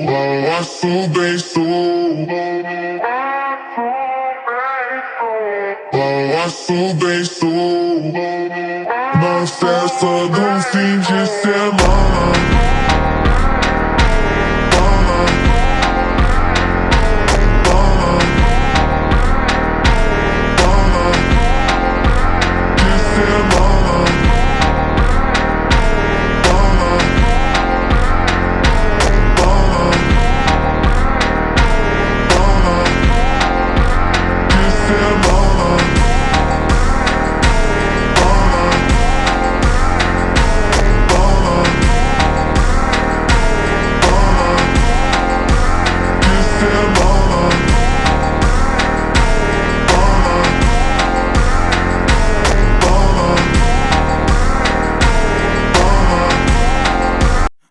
Passo bem sou. Passo bem sou. Na festa do fim de semana.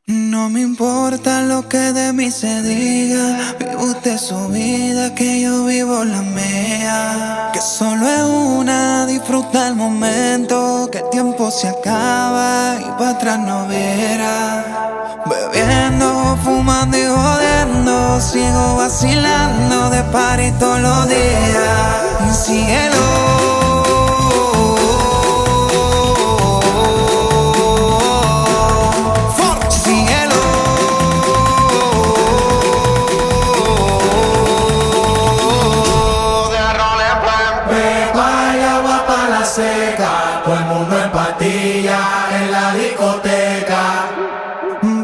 No me importa lo que de mí se diga, vive usted su vida, que yo vivo la mía. Que solo es una, disfruta el momento, que el tiempo se acaba y para atrás no verá. Bebiendo, fumando y jodiendo, sigo vacilando de party todos los días. Cielo. Todo el mundo en patilla en la discoteca.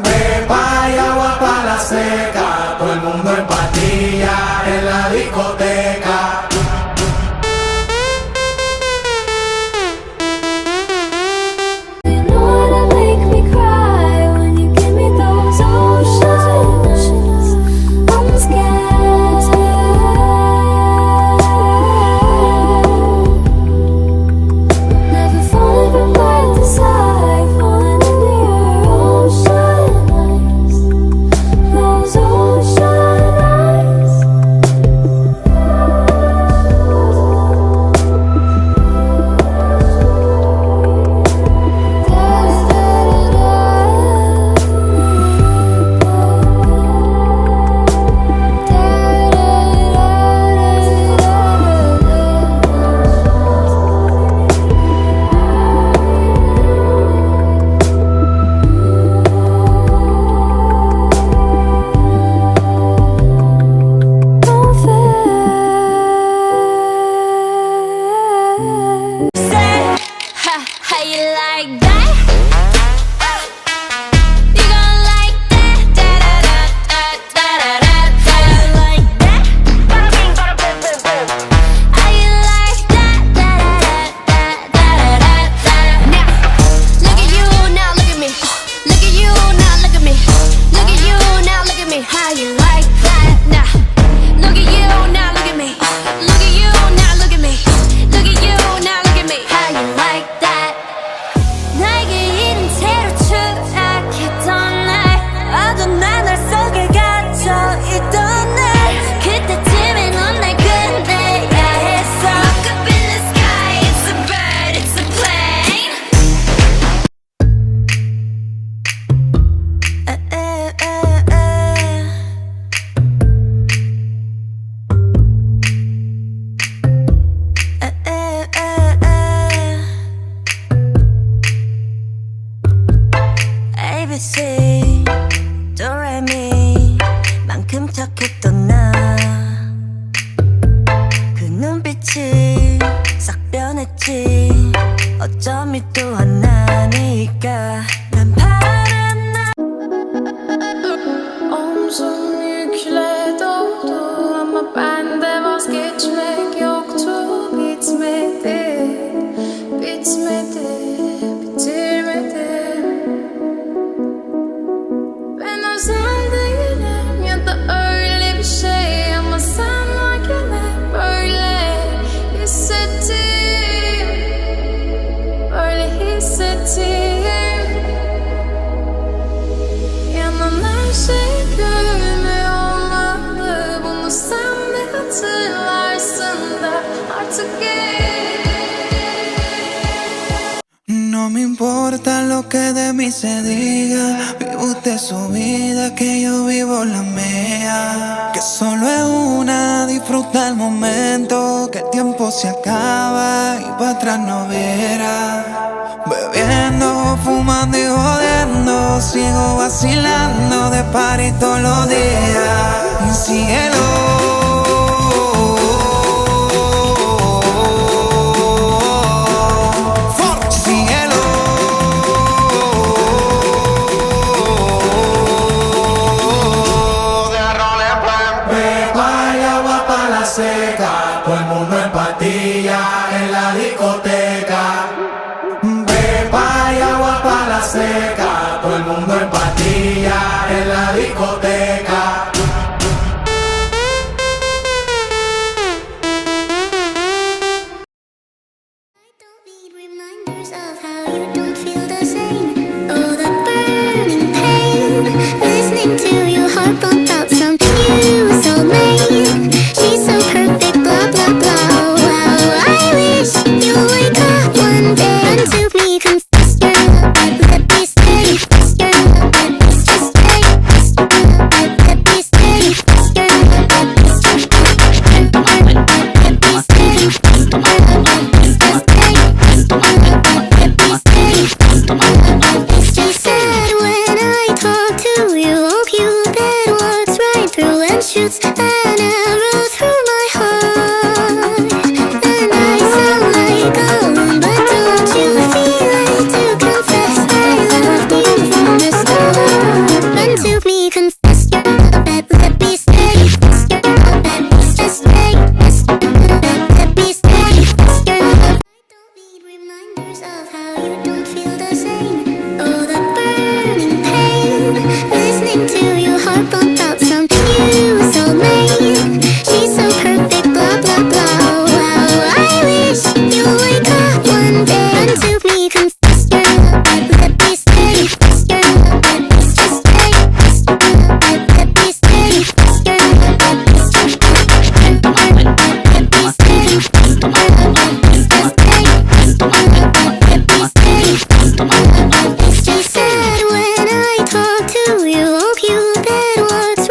Pepa y agua pa' la seca. Todo el mundo en patilla en la discoteca. 도레미 만큼 착했던 나 그 눈빛이 싹 변했지 어쩜 이 또한 나니까 난 바란 나 Omzum yükle doldu ama bende vazgeçmek yoktu. Bitmedi, bitmedi, bitirmedim. Ben özel değilim ya da öyle bir şey ama sen varken hep böyle hissettim, böyle hissettim. Yanan her şey gülme olmalı, bunu sen de hatırlarsın da artık No me importa lo que de mí se diga, vive usted su vida, que yo vivo la mía. mea. Que solo es una, disfruta el momento, que el tiempo se acaba y para atrás no verá. Bebiendo, fumando y jodiendo, sigo vacilando de party todos los días. Síguelo. Seca, todo el mundo en patilla en la discoteca. Pepa y agua para la seca, todo el mundo en patilla en la discoteca. I don't need reminders of how you don't feel the same. Oh, the burning pain, listening to your heart bump out some new soulmate. She's so perfect, blah blah blah. Wow, I wish you wake up one day and to me confess your love. Let me stay. Your love, it's just stay. Let me stay. Your love, it's just stay. Let me stay. Your love, it's just stay. Let me stay. It's just sad when I talk to you. Oh, Cupid walks right through and shoots an arrow through my heart. And I sound like a loon, but don't you feel it to confess I loved you from the start? Run to me, confess your love, let me stay. Your love, it's just stay. Let me stay. Your love. I don't need reminders of how you don't feel the same. Oh, the burning pain, listening to your heart bump out some new soulmate. She's so perfect, blah blah blah. Wow, I wish you wake up one day and to me confess your love. Let me stay. Your love, it's just stay. Let me stay. Your love, it's just stay. Let me stay. Your love, it's just stay. Let me stay. It's just sad when I talk to you. Oh, Cupid walks